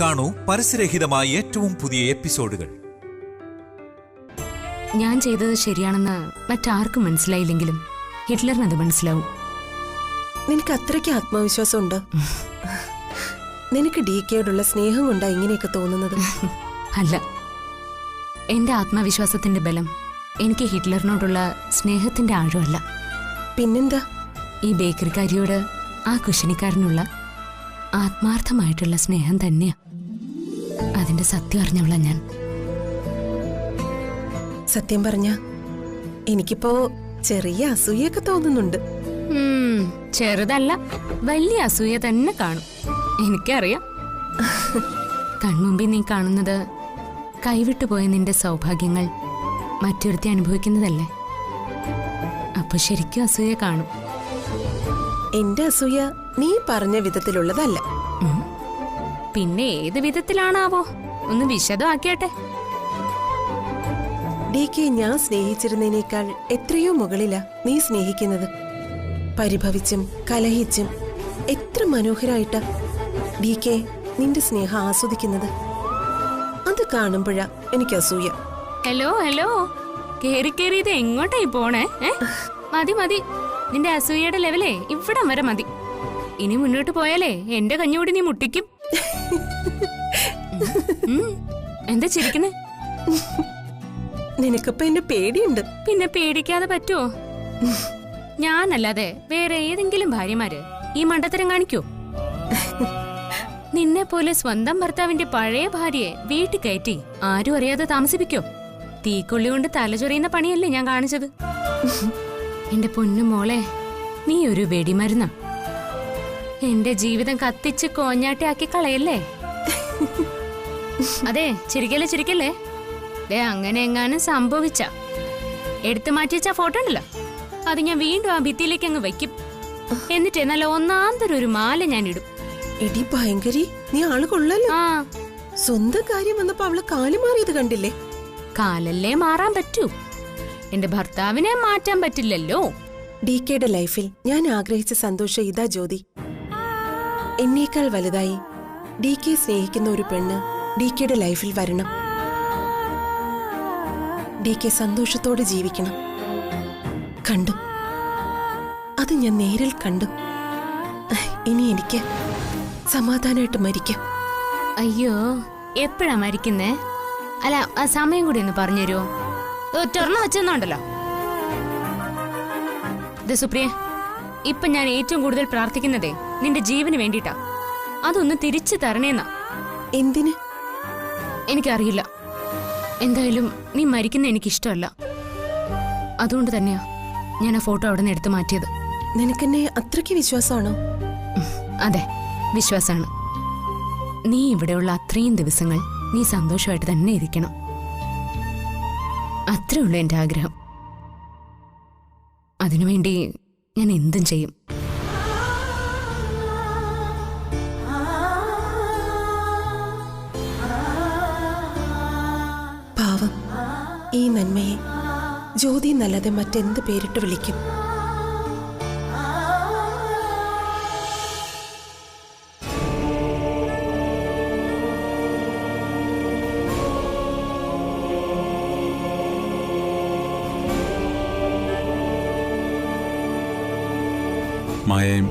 കാണൂ പരസ്യരഹിതമായ ഏറ്റവും പുതിയ എപ്പിസോഡുകൾ. ഞാൻ ചെയ്തത് ശരിയാണെന്ന് മറ്റാർക്കും മനസ്സിലായില്ലെങ്കിലും ഹിറ്റ്ലറിന് അത് മനസ്സിലാവും. നിനക്ക് അത്രയ്ക്ക് ആത്മവിശ്വാസം ഉണ്ടോ? നിനക്ക് DKയോടുള്ള സ്നേഹം കൊണ്ടാ ഇങ്ങനെയൊക്കെ തോന്നുന്നത്? അല്ല, എന്റെ ആത്മവിശ്വാസത്തിന്റെ ബലം എനിക്ക് ഹിറ്റ്ലറിനോടുള്ള സ്നേഹത്തിന്റെ ആഴമല്ല. പിന്നെന്താ? ഈ ബേക്കറിക്കാരിയോട് ആ കുശിനിക്കാരനുള്ള ആത്മാർത്ഥമായിട്ടുള്ള സ്നേഹം തന്നെയാ. അതിന്റെ സത്യം അറിഞ്ഞവളാ ഞാൻ. സത്യം പറഞ്ഞ എനിക്കിപ്പോ ചെറിയ അസൂയൊക്കെ തോന്നുന്നുണ്ട്. ചെറുതല്ല, വലിയ അസൂയ തന്നെ കാണും. എനിക്കറിയാം. കൺമുമ്പിൽ നീ കാണുന്നത് കൈവിട്ടുപോയ നിന്റെ സൗഭാഗ്യങ്ങൾ മറ്റൊരുത്തി അനുഭവിക്കുന്നതല്ലേ? അപ്പൊ ശരിക്കും അസൂയ കാണും. എന്റെ അസൂയ നീ പറഞ്ഞ വിധത്തിലുള്ളതല്ല. പിന്നെ ഏത് വിധത്തിലാണാവോ? ഒന്ന് വിശദമാക്കിയാട്ടെ. DK ഞാൻ സ്നേഹിച്ചിരുന്നതിനേക്കാൾ എത്രയോ മുകളിലാ നീ സ്നേഹിക്കുന്നത്. പരിഭവിച്ചും കലഹിച്ചും എത്ര മനോഹരായിട്ടാ DK നിന്റെ സ്നേഹം ആസ്വദിക്കുന്നത്. അത് കാണുമ്പോഴാ എനിക്ക് അസൂയ. ഹലോ ഹലോ, കേറി കേറി ഇത് എങ്ങോട്ടായി പോണേ? മതി മതി, നിന്റെ അസൂയയുടെ ലെവലേ ഇവിടം വരെ മതി. ഇനി മുന്നോട്ട് പോയാലേ എന്റെ കഞ്ഞൂടി നീ മുട്ടിക്കും. എന്താ ചിരിക്കുന്നേ? നിനക്കപ്പ എന്നെ പേടിയുണ്ട്. പിന്നെ പേടിക്കാതെ പറ്റുമോ? ഞാനല്ലാതെ വേറെ ഏതെങ്കിലും ഭാര്യമാര് ഈ മണ്ടത്തരം കാണിക്കോ? നിന്നെ പോലെ സ്വന്തം ഭർത്താവിന്റെ പഴയ ഭാര്യയെ വീട്ടിൽ കയറ്റി ആരും അറിയാതെ താമസിപ്പിക്കോ? തീക്കൊള്ളി കൊണ്ട് തലചൊറിയുന്ന പണിയല്ലേ ഞാൻ കാണിച്ചത്? എന്റെ പൊന്നു മോളെ, നീ ഒരു വെടിമരുന്നാ. എന്റെ ജീവിതം കത്തിച്ച് കോഞ്ഞാട്ടിയാക്കി കളയല്ലേ? അതെ, ചിരിക്കല്ലേ ചിരിക്കല്ലേ. അങ്ങനെ എങ്ങാനും സംഭവിച്ച എടുത്തു മാറ്റിവെച്ച ഫോട്ടോ ഉണ്ടല്ലോ, അത് ഞാൻ വീണ്ടും ആ ഭിത്തിയിലേക്ക് അങ്ങ് വയ്ക്കും. എന്നിട്ട് നല്ല ഒന്നാന്തരം ഒരു മാല ഞാൻ ഇടും. എടി ഭയങ്കരി, നീ ആള് കൊള്ളല്ലോ. സ്വന്തം കാര്യം വന്നപ്പോ അവള് കാല് മാറിയത് കണ്ടില്ലേ? കാലല്ലേ മാറാൻ പറ്റൂ, എന്റെ ഭർത്താവിനെ മാറ്റാൻ പറ്റില്ലല്ലോ. DKയുടെ ലൈഫിൽ ഞാൻ ആഗ്രഹിച്ച സന്തോഷം ഇതാ ജ്യോതി. എന്നേക്കാൾ വലുതായി DK സ്നേഹിക്കുന്ന ഒരു പെണ്ണ് DKയുടെ ലൈഫിൽ വരണം. DK സന്തോഷത്തോടെ ജീവിക്കണം. കണ്ടു, അത് ഞാൻ നേരിൽ കണ്ടു. ഇനി എനിക്ക് സമാധാനമായിട്ട് മരിക്കാം. അയ്യോ, എപ്പോഴാ മരിക്കുന്നേ? അല്ല, ആ സമയം കൂടി ഒന്ന് പറഞ്ഞുതരുമോ? ഒറ്റൊരെണ്ണം വെച്ചെന്നുണ്ടല്ലോ. സുപ്രിയ, ഇപ്പൊ ഞാൻ ഏറ്റവും കൂടുതൽ പ്രാർത്ഥിക്കുന്നതേ നിന്റെ ജീവന് വേണ്ടിട്ടാ. അതൊന്ന് തിരിച്ചു തരണേന്നാ. എന്തിന്? എനിക്കറിയില്ല. എന്തായാലും നീ മരിക്കുന്ന എനിക്കിഷ്ടമല്ല. അതുകൊണ്ട് തന്നെയാ ഞാൻ ആ ഫോട്ടോ അവിടെ നിന്ന് എടുത്തു മാറ്റിയത്. നിനക്കെന്നെ അത്രയ്ക്ക് വിശ്വാസമാണോ? അതെ, വിശ്വാസാണ്. നീ ഇവിടെയുള്ള അത്രയും ദിവസങ്ങൾ നീ സന്തോഷമായിട്ട് തന്നെ ഇരിക്കണം. അത്രേ ഉള്ളൂ എന്റെ ആഗ്രഹം. അതിനുവേണ്ടി ഞാൻ എന്തും ചെയ്യും. പാവം, ഈ നന്മയെ ജ്യോതി എന്നല്ലാതെ മറ്റെന്ത് പേരിട്ട് വിളിക്കും? മായയും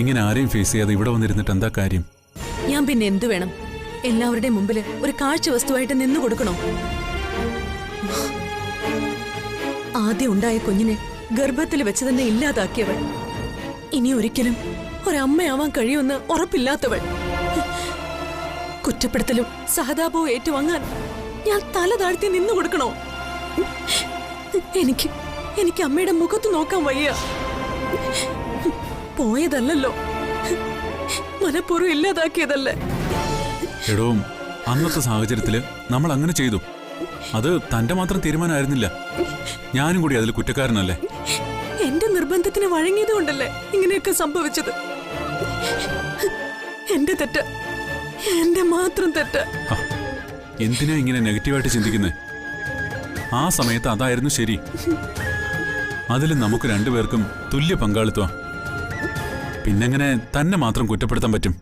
ഇങ്ങനെ ആരെയും ഫേസ് ചെയ്യാതെ ഇവിടെ വന്നിരുന്നിട്ട് എന്താ കാര്യം? ഞാൻ പിന്നെ എന്തു വേണം? എല്ലാവരുടെയും മുമ്പില് ഒരു കാഴ്ച വസ്തുവായിട്ട് നിന്നു കൊടുക്കണോ? ആദ്യം ഉണ്ടായ കുഞ്ഞിനെ ഗർഭത്തിൽ വെച്ച് തന്നെ ഇല്ലാതാക്കിയവൾ, ഇനി ഒരിക്കലും ഒരമ്മയാവാൻ കഴിയുമെന്ന് ഉറപ്പില്ലാത്തവൾ, കുറ്റപ്പെടുത്തലും സഹതാപവും ഏറ്റുവാങ്ങാൻ ഞാൻ തല താഴ്ത്തി നിന്നു കൊടുക്കണോ? എനിക്ക് അമ്മയുടെ മുഖത്ത് നോക്കാൻ വയ്യ. പോയതല്ലോ, മനഃപൂർവ്വം ഇല്ലാതാക്കിയതല്ലേ. എടോ, അന്നത്തെ സാഹചര്യത്തില് നമ്മൾ അങ്ങനെ ചെയ്തു. അത് തന്റെ മാത്രം തീരുമാനമായിരുന്നില്ല. ഞാനും കൂടി അതിൽ കുറ്റക്കാരനല്ലേ? എന്റെ നിർബന്ധത്തിന് വഴങ്ങിയത് കൊണ്ടല്ലേ ഇങ്ങനെയൊക്കെ സംഭവിച്ചത്. എന്റെ തെറ്റ്, എന്റെ മാത്രം തെറ്റ്. എന്തിനാ ഇങ്ങനെ നെഗറ്റീവായിട്ട് ചിന്തിക്കുന്നേ? ആ സമയത്ത് അതായിരുന്നു ശരി. അതിൽ നമുക്ക് രണ്ടുപേർക്കും തുല്യ പങ്കാളിത്വം. പിന്നെങ്ങനെ തന്നെ മാത്രം കുറ്റപ്പെടുത്താൻ പറ്റും?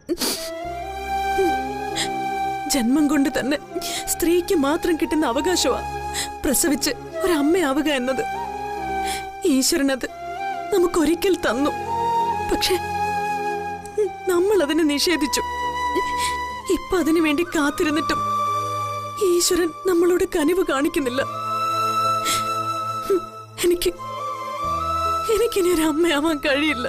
ജന്മം കൊണ്ട് തന്നെ സ്ത്രീക്ക് മാത്രം കിട്ടുന്ന അവകാശമാ പ്രസവിച്ച് ഒരമ്മയാവുക എന്നത്. ഈശ്വരനത് നമുക്കൊരിക്കൽ തന്നു. പക്ഷെ നമ്മൾ അതിനെ നിഷേധിച്ചു. ഇപ്പൊ അതിനു വേണ്ടി കാത്തിരുന്നിട്ടും ഈശ്വരൻ നമ്മളോട് കനിവ് കാണിക്കുന്നില്ല. എനിക്കിനി ഒരു അമ്മയാവാൻ കഴിയില്ല.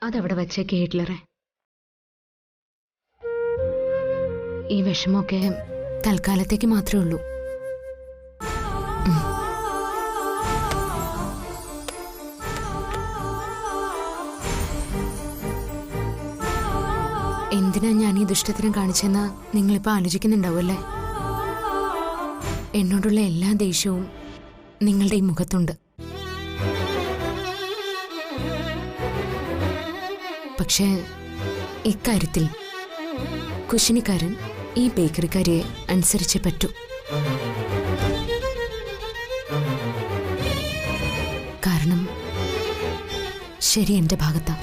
അതവിടെ വച്ചേക്ക് ഹിറ്റ്ലറെ. ഈ വിഷമമൊക്കെ തൽക്കാലത്തേക്ക് മാത്രമേ ഉള്ളൂ. എന്തിനാ ഞാൻ ഈ ദുഷ്ടത്തിനും കാണിച്ചെന്ന് നിങ്ങളിപ്പോ ആലോചിക്കുന്നുണ്ടാവുമല്ലേ? എന്നോടുള്ള എല്ലാ ദേഷ്യവും നിങ്ങളുടെ ഈ മുഖത്തുണ്ട്. പക്ഷേ ഇക്കാര്യത്തിൽ കുശിനിക്കാരൻ ഈ ബേക്കറിക്കാരെ അനുസരിച്ചേ പറ്റൂ. കാരണം ശരി എന്റെ ഭാഗത്താ.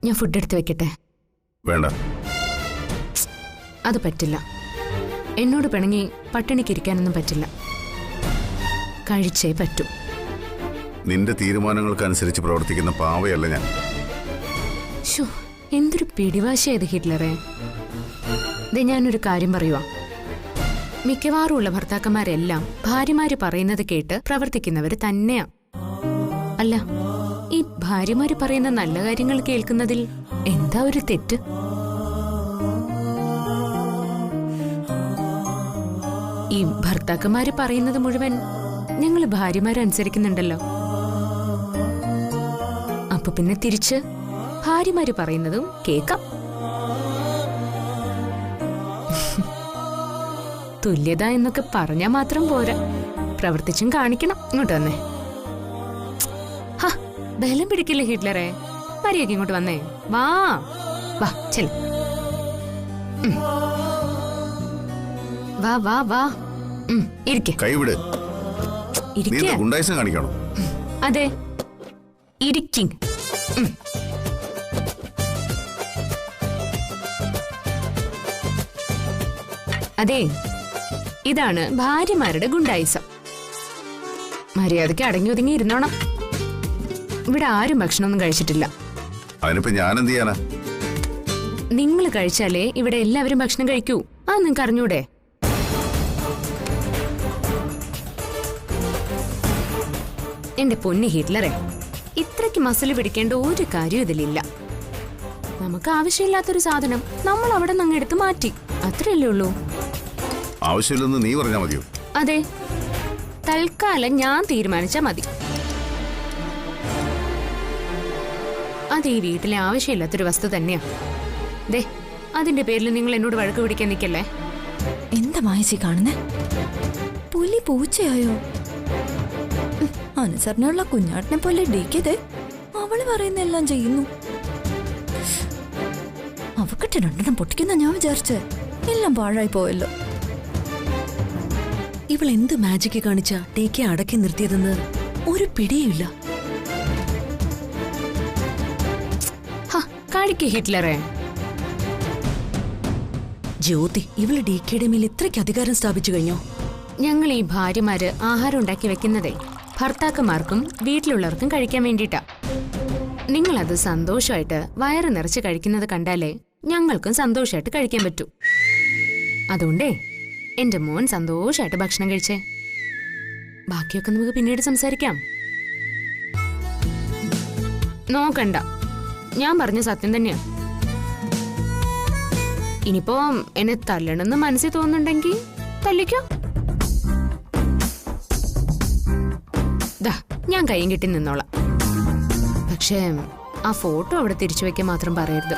ഞാൻ ഫുഡ് എടുത്ത് വെക്കട്ടെ? വേണ്ട, അത് പറ്റില്ല. എന്നോട് പിണങ്ങി പട്ടിണിക്കിരിക്കാനൊന്നും പറ്റില്ല. കഴിച്ചേ പറ്റൂ. നിന്റെ തീരുമാനങ്ങൾക്കനുസരിച്ച് പ്രവർത്തിക്കുന്ന പാവയല്ല ഞാൻ. എന്തൊരു പിടിവാശിയായത് ഹിറ്റ്ലറെ. ഞാനൊരു കാര്യം പറയുവാ. മിക്കവാറും ഉള്ള ഭർത്താക്കന്മാരെല്ലാം ഭാര്യമാര് പറയുന്നത് കേട്ട് പ്രവർത്തിക്കുന്നവര് തന്നെയാ. അല്ല, ഈ ഭാര്യമാര് പറയുന്ന നല്ല കാര്യങ്ങൾ കേൾക്കുന്നതിൽ എന്താ ഒരു തെറ്റ്? ഈ ഭർത്താക്കന്മാര് പറയുന്നത് മുഴുവൻ ഞങ്ങൾ ഭാര്യമാരനുസരിക്കുന്നുണ്ടല്ലോ. അപ്പൊ പിന്നെ തിരിച്ച് ഭാര്യമാര് പറയുന്നതും കേക്കാം. തുല്യത എന്നൊക്കെ പറഞ്ഞാൽ മാത്രം പോരാ, പ്രവർത്തിച്ചും കാണിക്കണം. ഇങ്ങോട്ട് വന്നേ. ബലം പിടിക്കില്ലേ ഹിറ്റ്ലറെ. മര്യാദയ്ക്ക് ഇങ്ങോട്ട് വന്നേ. വാ വാ ചെല്. വാ വാ വാ. ഇരിക്കെ. കൈവിട്. കാണിക്കണോ? അതെ, ഇരിക്കിങ്. അതെ, ഇതാണ് ഭാര്യമാരുടെ ഗുണ്ടായിസം. മര്യാദയ്ക്ക് അടങ്ങി ഒതുങ്ങി ഇരുന്നോണം. ഇവിടെ ആരും ഭക്ഷണമൊന്നും കഴിച്ചിട്ടില്ല. അതിനിപ്പോ ഞാൻ എന്ത് ചെയ്യാനാ? നിങ്ങൾ കഴിച്ചാലേ ഇവിടെ എല്ലാവരും ഭക്ഷണം കഴിക്കൂ. അത് നിങ്ങൾക്ക് അറിഞ്ഞൂടെ? എന്റെ പൊന്നി ഹിറ്റ്ലറെ, ഇത്രയ്ക്ക് മസിൽ പിടിക്കേണ്ട ഒരു കാര്യം ഇതിലില്ല. നമുക്ക് ആവശ്യമില്ലാത്തൊരു സാധനം നമ്മൾ അവിടെ നിന്ന് എടുത്ത് മാറ്റി, അത്രയല്ലേ ഉള്ളൂ. ആവശ്യമില്ലെന്ന് നീ പറഞ്ഞാ മതിയോ? അതെ, തൽക്കാലം ഞാൻ തീരുമാനിച്ചാ മതി. അത് ഈ വീട്ടിലെ ആവശ്യമില്ലാത്തൊരു വസ്തു തന്നെയാ. ദേ, അതിന്റെ പേരിൽ നിങ്ങൾ എന്നോട് വഴക്ക് പിടിക്കാൻ നിൽക്കല്ലേ. എന്താ മായച്ചി കാണുന്നേ? പുലി പൂച്ചയായോ? അനുസരണയുള്ള കുഞ്ഞാട്ടിനെ പോലെ ഡീക്കതേ അവള് പറയുന്ന എല്ലാം ചെയ്യുന്നു. അവക്കിട്ട് രണ്ടെണ്ണം പൊട്ടിക്കുന്ന ഞാൻ വിചാരിച്ചേ, എല്ലാം പാഴായി പോയല്ലോ. ഇവൾ എന്ത് മാജിക് കാണിച്ച ടേക്കെ അടക്കി നിർത്തിയതെന്ന് ഒരു പിടിയുമില്ല. കാണിക്ക് ഹിറ്റ്ലറെ. ജ്യോതി, ഇവള് ഡികെയുടെ മേൽ ഇത്രയ്ക്ക് അധികാരം സ്ഥാപിച്ചു കഴിഞ്ഞോ? ഞങ്ങൾ ഈ ഭാര്യമാര് ആഹാരം ഉണ്ടാക്കി വെക്കുന്നതേ ഭർത്താക്കന്മാർക്കും വീട്ടിലുള്ളവർക്കും കഴിക്കാൻ വേണ്ടിയിട്ടാ. നിങ്ങളത് സന്തോഷമായിട്ട് വയറ് നിറച്ച് കഴിക്കുന്നത് കണ്ടാലേ ഞങ്ങൾക്കും സന്തോഷമായിട്ട് കഴിക്കാൻ പറ്റൂ. അതുകൊണ്ടേ എന്റെ മോൻ സന്തോഷമായിട്ട് ഭക്ഷണം കഴിച്ചേ. ബാക്കിയൊക്കെ നമുക്ക് പിന്നീട് സംസാരിക്കാം. നോക്കണ്ട, ഞാൻ പറഞ്ഞ സത്യം തന്നെയാ. ഇനിയിപ്പോ എന്നെ തല്ലണമെന്ന് മനസ്സിൽ തോന്നുന്നുണ്ടെങ്കിൽ തല്ലിക്കോ. ഞാൻ കൈയും കെട്ടി നിന്നോളാം. പക്ഷേ ആ ഫോട്ടോ അവിടെ തിരിച്ചു വെക്കാൻ മാത്രം പറയരുത്.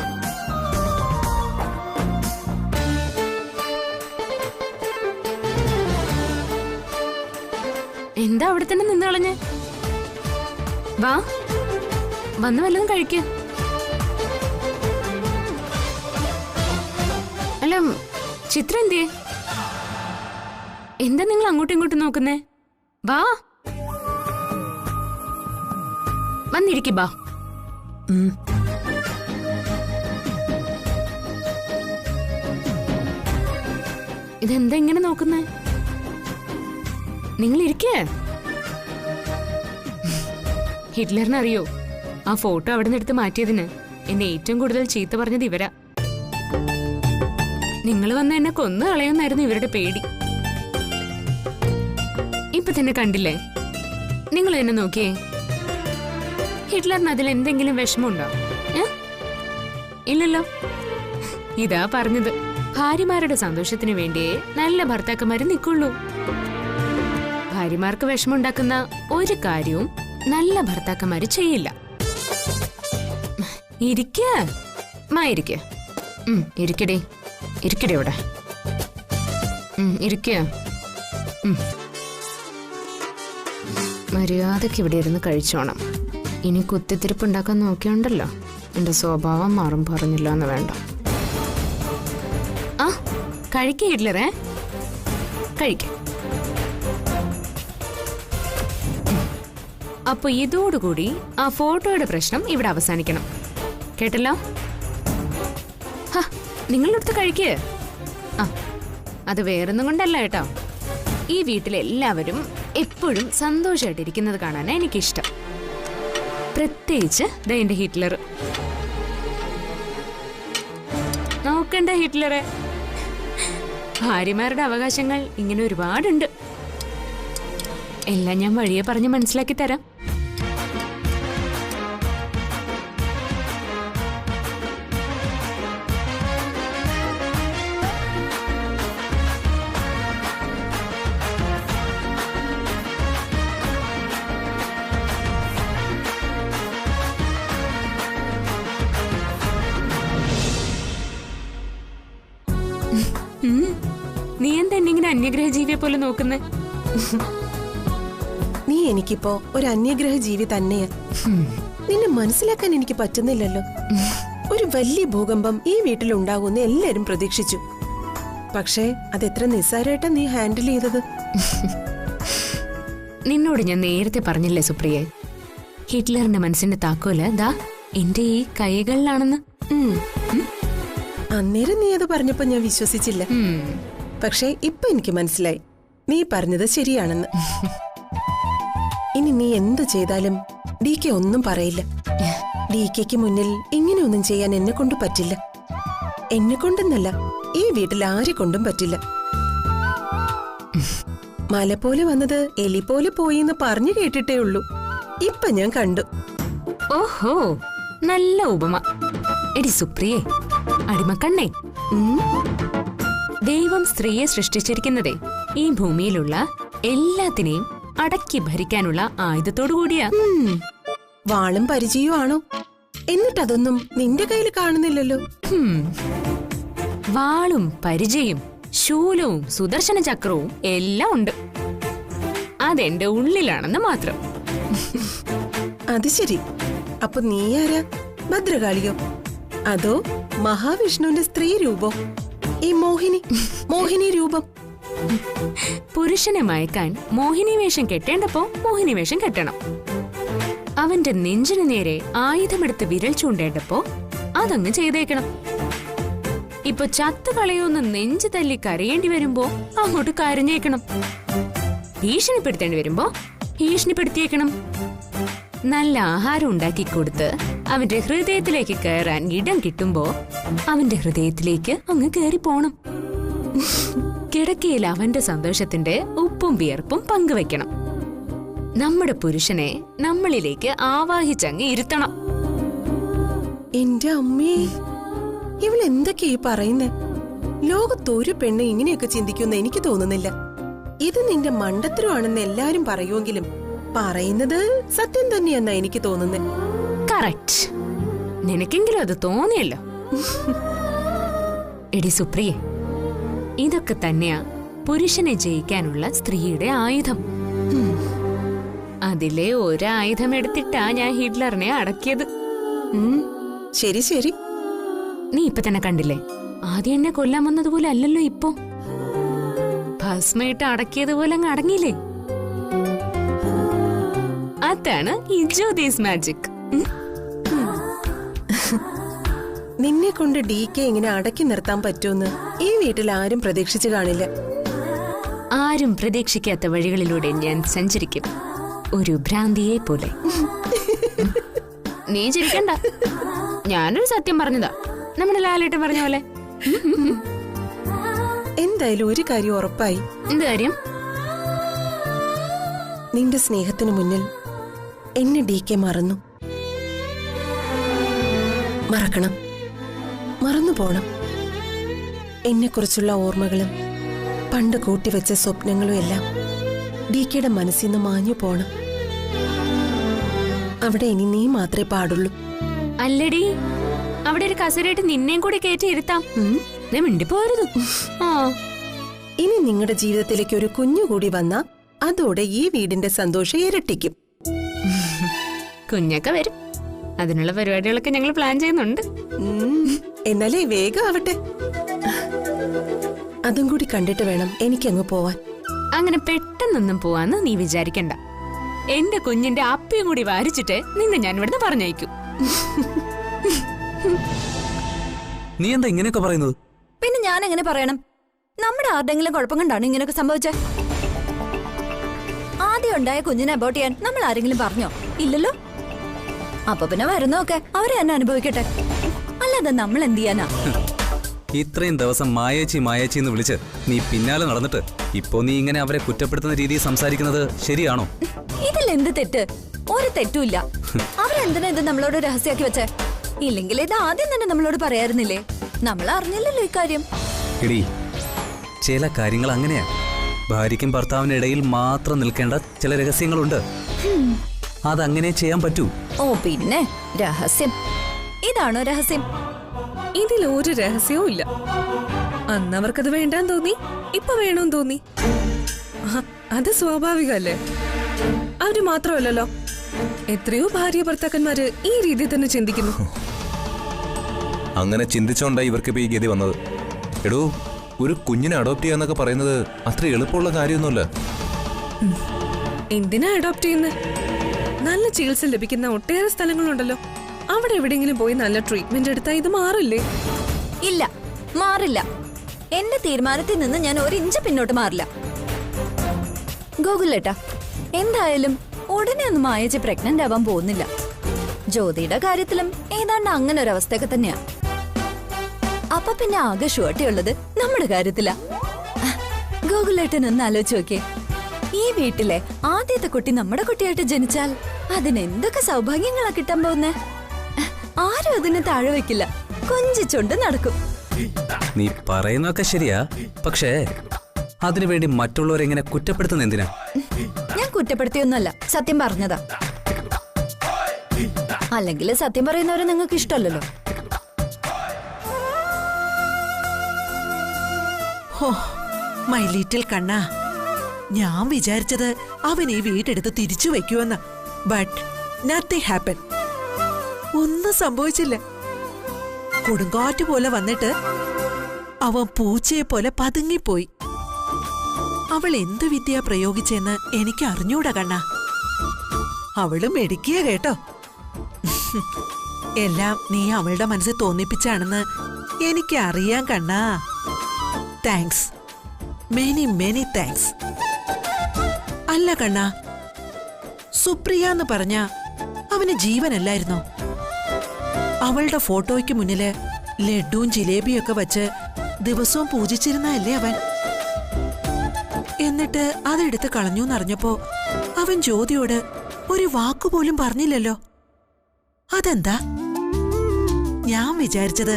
എന്താ അവിടെ തന്നെ നിന്ന് കളഞ്ഞ്? വാ, വന്ന് വല്ലതും കഴിക്ക്. അല്ല, ചിത്ര എന്തിയെ? എന്താ നിങ്ങൾ അങ്ങോട്ടും ഇങ്ങോട്ടും നോക്കുന്നേ? വാ, വന്നിരിക്കും. ബാ. ഇതെന്താ ഇങ്ങനെ നോക്കുന്നേ? നിങ്ങൾ ഇരിക്കേ. ഹിറ്റ്ലറിനറിയോ ആ ഫോട്ടോ അവിടെ നിന്ന് എടുത്ത് മാറ്റിയതിന് എന്നെ ഏറ്റവും കൂടുതൽ ചീത്ത പറഞ്ഞത് ഇവരാ. നിങ്ങൾ വന്ന് എന്നെ കൊന്നു കളയുന്നായിരുന്നു ഇവരുടെ പേടി. ഇപ്പൊ തന്നെ കണ്ടില്ലേ? നിങ്ങൾ എന്നെ നോക്കിയേ. ഹിറ്റ്ലറിന് അതിൽ എന്തെങ്കിലും വിഷമമുണ്ടോ? ഇല്ലല്ലോ. ഇതാ പറഞ്ഞത്, ഭാര്യമാരുടെ സന്തോഷത്തിന് വേണ്ടിയേ നല്ല ഭർത്താക്കന്മാര് നിൽക്കുള്ളൂ. ഭാര്യമാർക്ക് വിഷമമുണ്ടാക്കുന്ന ഒരു കാര്യവും നല്ല ഭർത്താക്കന്മാര് ചെയ്യില്ല. ഇരിക്കേ ഇരിക്കടേ, ഇരിക്കടേ ഇവിടെ. ഇരിക്ക. മര്യാദക്ക് ഇവിടെ ഇരുന്ന് കഴിച്ചോണം. ഇനി കുത്തിത്തിരിപ്പുണ്ടാക്കാൻ നോക്കിയുണ്ടല്ലോ, എന്റെ സ്വഭാവം മാറും. പറഞ്ഞില്ല എന്ന് വേണ്ട. ആ, കഴിക്ക ഹിറ്റ്ലറേ, കഴിക്ക. അപ്പൊ ഇതോടുകൂടി ആ ഫോട്ടോയുടെ പ്രശ്നം ഇവിടെ അവസാനിക്കണം. കേട്ടല്ലോ? നിങ്ങളെടുത്ത് കഴിക്കേ. ആ, അത് വേറൊന്നും കൊണ്ടല്ല കേട്ടോ. ഈ വീട്ടിലെല്ലാവരും എപ്പോഴും സന്തോഷമായിട്ടിരിക്കുന്നത് കാണാനാ എനിക്കിഷ്ടം. പ്രത്യേകിച്ച് എന്റെ ഹിറ്റ്ലർ. നോക്കണ്ട ഹിറ്റ്ലറെ, ഭാര്യമാരുടെ അവകാശങ്ങൾ ഇങ്ങനെ ഒരുപാടുണ്ട്. എല്ലാം ഞാൻ വഴിയെ പറഞ്ഞ് മനസ്സിലാക്കി തരാം. നീ എന്താ ഇങ്ങനെ അന്യഗ്രഹ ജീവിയെ പോലെ നോക്കുന്നേ? നീ എനിക്കിപ്പോ ഒരു അന്യഗ്രഹ ജീവി തന്നെയാ. നിന്നെ മനസ്സിലാക്കാൻ എനിക്ക് പറ്റുന്നില്ലല്ലോ. ഒരു വലിയ ഭൂകമ്പം ഈ വീട്ടിലുണ്ടാകുമെന്ന് എല്ലാരും പ്രതീക്ഷിച്ചു. പക്ഷേ അതെത്ര നിസ്സാരമായിട്ടാ നീ ഹാൻഡിൽ ചെയ്തത്. നിന്നോട് ഞാൻ നേരത്തെ പറഞ്ഞില്ലേ സുപ്രിയെ, ഹിറ്റ്ലറിന്റെ മനസ്സിന്റെ താക്കോല് ദാ എന്റെ ഈ കൈകളിലാണെന്ന്. അന്നേരം നീ അത് പറഞ്ഞപ്പോ ഞാൻ വിശ്വസിച്ചില്ല. പക്ഷേ ഇപ്പൊ എനിക്ക് മനസ്സിലായി നീ പറഞ്ഞത് ശരിയാണെന്ന്. ഇനി നീ എന്ത് ചെയ്താലും DK ഒന്നും പറയില്ല. DKക്ക് മുന്നിൽ ഇങ്ങനെയൊന്നും ചെയ്യാൻ എന്നെ കൊണ്ട് പറ്റില്ല. എന്നെ കൊണ്ടെന്നല്ല, ഈ വീട്ടിൽ ആരെ കൊണ്ടും പറ്റില്ല. മല പോലെ വന്നത് എലി പോലെ പോയി എന്ന് പറഞ്ഞു കേട്ടിട്ടേ ഉള്ളൂ. ഇപ്പൊ ഞാൻ കണ്ടു. ഓഹോ, നല്ല ഉപമ. എടി സുപ്രിയെ, അടിമക്കണ്ണേ, ദൈവം സ്ത്രീയെ സൃഷ്ടിച്ചിരിക്കുന്നതേ ഈ ഭൂമിയിലുള്ള എല്ലാത്തിനെയും അടക്കി ഭരിക്കാനുള്ള ആയുധത്തോടു കൂടിയാ. വാളും പരിചയവും ആണോ? എന്നിട്ടതൊന്നും നിന്റെ കയ്യിൽ കാണുന്നില്ലല്ലോ. വാളും പരിചയും ശൂലവും സുദർശന ചക്രവും എല്ലാം ഉണ്ട്. അതെന്റെ ഉള്ളിലാണെന്ന് മാത്രം. അത് ശരി. അപ്പൊ നീ ആരാ? ഭദ്രകാളിയോ അതോ മഹാവിഷ്ണുവിന്റെ സ്ത്രീ രൂപോ? ഈ മോഹിനി രൂപം. പുരുഷനെ മയക്കാൻ മോഹിനി വേഷം കെട്ടേണ്ടപ്പോ മോഹിനി വേഷം കെട്ടണം. അവന്റെ നെഞ്ചിനു നേരെ ആയുധമെടുത്ത് വിരൽ ചൂണ്ടേണ്ടപ്പോ അതങ്ങ് ചെയ്തേക്കണം. ഇപ്പൊ ചത്തുകളയൊന്ന് നെഞ്ചു തല്ലി കരയേണ്ടി വരുമ്പോ അങ്ങോട്ട് കരഞ്ഞേക്കണം. ഭീഷണിപ്പെടുത്തേണ്ടി വരുമ്പോ ഭീഷണിപ്പെടുത്തിയേക്കണം. നല്ല ആഹാരം ഉണ്ടാക്കി കൊടുത്ത് അവന്റെ ഹൃദയത്തിലേക്ക് കയറാൻ ഇടം കിട്ടുമ്പോ അവന്റെ ഹൃദയത്തിലേക്ക് അങ്ങ് കയറി പോണം. കിടക്കയിൽ അവന്റെ സന്തോഷത്തിന്റെ ഉപ്പും വിയർപ്പും പങ്കുവെക്കണം. നമ്മുടെ പുരുഷനെ നമ്മളിലേക്ക് ആവാഹിച്ചങ്ങ് ഇരുത്തണം. എന്റെ അമ്മേ, ഇവളെന്തൊക്കെയാ പറയുന്നേ? ലോകത്തൊരു പെണ്ണ് ഇങ്ങനെയൊക്കെ ചിന്തിക്കുമെന്ന് എനിക്ക് തോന്നുന്നില്ല. ഇത് നിന്റെ മണ്ടത്തരമാണെന്ന് എല്ലാരും പറയുമെങ്കിലും പറയുന്നത് സത്യം തന്നെയെന്നാ എനിക്ക് തോന്നുന്നേ. കറക്റ്റ്. നിനക്കെങ്കിലും അത് തോന്നിയല്ലോ. എടി സുപ്രിയെ, ഇതൊക്കെ തന്നെയാ പുരുഷനെ ജയിക്കാനുള്ള സ്ത്രീയുടെ ആയുധം. അതിലെ ഒരായുധം എടുത്തിട്ടാ ഞാൻ ഹിറ്റ്ലറിനെ അടക്കിയത്. ശരി ശരി. നീ ഇപ്പൊ തന്നെ കണ്ടില്ലേ, ആദ്യം എന്നെ കൊല്ലാൻ വന്നതുപോലെ അല്ലല്ലോ ഇപ്പോ. ഭസ്മയിട്ട് അടക്കിയതുപോലെ അങ്ങ് അടങ്ങിയില്ലേ. അതാണ് ഈ ജ്യോതിസ് മാജിക്. നിന്നെ കൊണ്ട് DK ഇങ്ങനെ അടക്കി നിർത്താൻ പറ്റുമെന്ന് ഈ വീട്ടിൽ ആരും പ്രതീക്ഷിച്ചു കാണില്ല. ആരും പ്രതീക്ഷിക്കാത്ത വഴികളിലൂടെ ഞാൻ സഞ്ചരിക്കും, ഒരു ഭ്രാന്തിയെ പോലെ. നീ ചിരിക്കണ്ട, ഞാനൊരു സത്യം പറഞ്ഞതാ, നമ്മുടെ ലാലേട്ടൻ പറഞ്ഞ പോലെ. എന്തായാലും ഒരു കാര്യം ഉറപ്പായി. എന്ത് കാര്യം? നിന്റെ സ്നേഹത്തിനു മുന്നിൽ എന്നെ DK മറന്നു. മറക്കണം, മറന്നു പോണം. എന്നെക്കുറിച്ചുള്ള ഓർമ്മകളും പണ്ട് കൂട്ടിവെച്ച സ്വപ്നങ്ങളും എല്ലാം DKയുടെ മനസ്സിൽ നിന്ന് മാഞ്ഞു പോണം. അവിടെ ഇനി നീ മാത്രമേ പാടുള്ളൂ. അല്ലടി, അവിടെ ഒരു കസരയിട്ട് നിന്നെയും കൂടി കയറ്റി ഇരുത്താം. മിണ്ടിപ്പോരുത്. ഇനി നിങ്ങളുടെ ജീവിതത്തിലേക്ക് ഒരു കുഞ്ഞു കൂടി വന്നാ അതോടെ ഈ വീടിന്റെ സന്തോഷം ഇരട്ടിക്കും. കുഞ്ഞൊക്കെ വരും, അതിനുള്ള പരിപാടികളൊക്കെ ഞങ്ങൾ പ്ലാൻ ചെയ്യുന്നുണ്ട്. എന്നാലേ വേഗം ആവട്ടെ. അതും കൂടി കണ്ടിട്ട് വേണം എനിക്കങ്ങ് പോവാൻ. അങ്ങനെ പെട്ടെന്നൊന്നും പോവാന്ന് നീ വിചാരിക്കണ്ട. എന്റെ കുഞ്ഞിന്റെ അപ്പിയും കൂടി വാരിച്ചിട്ട് നിന്നെ ഞാൻ ഇവിടുന്ന് പറഞ്ഞയക്കും. നീ എന്താ ഇങ്ങനെയൊക്കെ പറയുന്നത്? പിന്നെ ഞാൻ എങ്ങനെ പറയണം? നമ്മുടെ ആരുടെങ്കിലും കുഴപ്പം കൊണ്ടാണ് ഇങ്ങനെയൊക്കെ സംഭവിച്ചത്? ആദ്യം ഉണ്ടായ കുഞ്ഞിനെ അബോട്ട് ചെയ്യാൻ നമ്മൾ ആരെങ്കിലും പറഞ്ഞോ? ഇല്ലല്ലോ. അപ്പൊ പിന്നെ വരുന്നൊക്കെ അവരെ തന്നെ അനുഭവിക്കട്ടെ, അല്ലാതെ നമ്മൾ എന്ത് ചെയ്യാനാ? ഇത്രയും ദിവസം മായേച്ചി മായേച്ചി എന്ന് വിളിച്ച് നീ പിന്നാലെ നടന്നിട്ട് ഇപ്പോ നീ ഇങ്ങനെ അവരെ കുറ്റപ്പെടുത്തുന്ന രീതിയിൽ സംസാരിക്കുന്നത് ശരിയാണോ? ഇതിൽ എന്ത് തെറ്റ്? ഒരു തെറ്റുമില്ല. അവരെന്തിനാ ഇത് നമ്മളോട് രഹസ്യമാക്കി വെച്ചേ? ഇല്ലെങ്കിൽ ഇത് ആദ്യം തന്നെ നമ്മളോട് പറയാറുന്നില്ലേ? നമ്മൾ അറിഞ്ഞില്ലല്ലോ ഇക്കാര്യം. എടീ, ചില കാര്യങ്ങൾ അങ്ങനെയാ. ഭാര്യയ്ക്കും ഭർത്താവിന്റെ ഇടയിൽ മാത്രം നിൽക്കേണ്ട ചില രഹസ്യങ്ങളുണ്ട്. അതങ്ങനെ ചെയ്യാൻ പറ്റൂ. ഓ പിന്നെ രഹസ്യം, ഇതാണോ രഹസ്യം? ഇതിലൊരു രഹസ്യവും ഇല്ല. അന്ന് അവർക്കത് വേണ്ടാന്ന് തോന്നി, ഇപ്പൊ വേണമെന്ന് തോന്നി. അത് സ്വാഭാവികല്ലേ? അവര് മാത്രമല്ലല്ലോ, എത്രയോ ഭാര്യ ഭർത്താക്കന്മാര് ഈ രീതിയിൽ തന്നെ ചിന്തിക്കുന്നു. അങ്ങനെ ചിന്തിച്ചോണ്ടാ ഇവർക്കിപ്പോ ഈ ഗതി വന്നത്. എടോ, ഒരു കുഞ്ഞിനെ അഡോപ്റ്റ് ചെയ്യാന്നൊക്കെ പറയുന്നത് അത്ര എളുപ്പമുള്ള കാര്യമൊന്നുമല്ല. എന്തിനാ അഡോപ്റ്റ് ചെയ്യുന്നത്? നല്ല ചികിത്സ ലഭിക്കുന്ന ഒട്ടേറെ സ്ഥലങ്ങളുണ്ടല്ലോ. അവിടെ എവിടെയെങ്കിലും പോയി നല്ല ട്രീറ്റ്മെന്റ് എടുത്താൽ ഇത് മാറില്ലേ? ഇല്ല, മാറില്ല. എന്റെ തീരുമാനത്തിൽ നിന്ന് ഞാൻ ഒരു ഇഞ്ച് പിന്നോട്ട് മാറില്ല. ഗോകുലേട്ടാ, എന്തായാലും ഉടനെ ഒന്നും മായേച്ചി പ്രഗ്നന്റ് ആവാൻ പോകുന്നില്ല. ജ്യോതിയുടെ കാര്യത്തിലും ഏതാണ്ട് അങ്ങനെ ഒരു അവസ്ഥയൊക്കെ തന്നെയാ. അപ്പൊ പിന്നെ ആകെ ഷുവർട്ടിയുള്ളത് നമ്മുടെ കാര്യത്തിലാ. ഗോകുലേട്ടൻ ഒന്ന് ആലോചിച്ച് നോക്കിയേ, ഈ വീട്ടിലെ ആദ്യത്തെ കുട്ടി നമ്മുടെ കുട്ടിയായിട്ട് ജനിച്ചാൽ അതിനെന്തൊക്കെ സൗഭാഗ്യങ്ങളാ കിട്ടാൻ പോകുന്നേ. ആരും അതിനെ താഴെ വെക്കില്ല, കൊഞ്ചിച്ചോണ്ട് നടക്കും. നീ പറയുന്നൊക്കെ ശരിയാ, പക്ഷേ അതിനുവേണ്ടി മറ്റുള്ളവരെങ്ങനെ കുറ്റപ്പെടുത്തുന്ന എന്തിനാ? ഞാൻ കുറ്റപ്പെടുത്തിയൊന്നുമല്ല, സത്യം പറഞ്ഞതാ. അല്ലെങ്കിൽ സത്യം പറയുന്നവരെ നിങ്ങൾക്ക് ഇഷ്ടമല്ലല്ലോ. മൈ ലിറ്റിൽ കണ്ണാ, ഞാൻ വിചാരിച്ചത് അവൻ ഈ വീടെടുത്ത് തിരിച്ചു വെക്കുമെന്ന്. But nothing happen. ഒന്നും സംഭവിച്ചില്ല. കൊടുങ്കാറ്റ് പോലെ വന്നിട്ട് അവൻ പൂച്ചയെ പോലെ പതുങ്ങിപ്പോയി. അവൾ എന്ത് വിദ്യ പ്രയോഗിച്ചെന്ന് എനിക്ക് അറിഞ്ഞൂടാ കണ്ണാ. അവള് മെടുക്കിയ കേട്ടോ. എല്ലാം നീ അവളുടെ മനസ്സിൽ തോന്നിപ്പിച്ചാണെന്ന് എനിക്ക് അറിയാൻ കണ്ണാ. Thanks, many many thanks. അല്ല കണ്ണാ, സുപ്രിയ എന്ന് പറഞ്ഞ അവന് ജീവനല്ലായിരുന്നോ? അവളുടെ ഫോട്ടോയ്ക്ക് മുന്നില് ലഡുവും ജിലേബിയും ഒക്കെ വച്ച് ദിവസവും പൂജിച്ചിരുന്നല്ലേ അവൻ. എന്നിട്ട് അതെടുത്ത് കളഞ്ഞു എന്നറിഞ്ഞപ്പോ അവൻ ജ്യോതിയോട് ഒരു വാക്കുപോലും പറഞ്ഞില്ലല്ലോ. അതെന്താ? ഞാൻ വിചാരിച്ചത്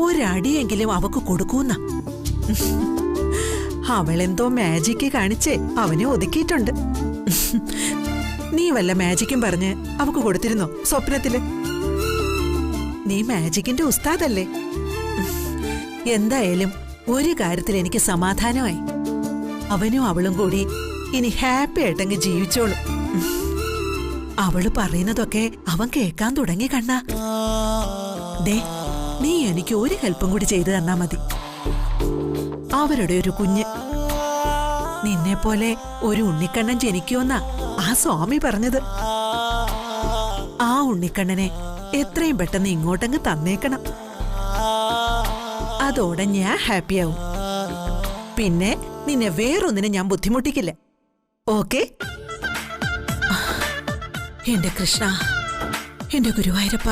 ഒരടിയെങ്കിലും അവക്ക് കൊടുക്കൂന്ന. അവളെന്തോ മാജിക്ക് കാണിച്ചേ അവനെ ഒതുക്കിയിട്ടുണ്ട്. നീ വല്ല മാജിക്കും പറഞ്ഞ് അവക്ക് കൊടുത്തിരുന്നോ സ്വപ്നത്തില്? നീ മാജിക്കിന്റെ ഉസ്താദല്ലേ. എന്തായാലും ഒരു കാര്യത്തിൽ എനിക്ക് സമാധാനമായി. അവനും അവളും കൂടി ഇനി ഹാപ്പി ആയിട്ടങ്ങ് ജീവിച്ചോളും. അവള് പറയുന്നതൊക്കെ അവൻ കേൾക്കാൻ തുടങ്ങി കണ്ണാ. ദേ, നീ എനിക്ക് ഒരു ഹെൽപ്പും കൂടി ചെയ്തു തന്നാ മതി. അവരുടെ ഒരു കുഞ്ഞ് നിന്നെ പോലെ ഒരു ഉണ്ണിക്കണ്ണൻ ജനിക്കുമെന്നാ ആ സ്വാമി പറഞ്ഞത്. ആ ഉണ്ണിക്കണ്ണനെ എത്രയും പെട്ടെന്ന് ഇങ്ങോട്ടങ്ങ് തന്നേക്കണം. അതോടെ ഞാൻ ഹാപ്പിയാവും. പിന്നെ നിന്നെ വേറൊന്നിനും ഞാൻ ബുദ്ധിമുട്ടിക്കില്ല. ഓക്കെ? എന്റെ കൃഷ്ണ, എന്റെ ഗുരുവായൂരപ്പ.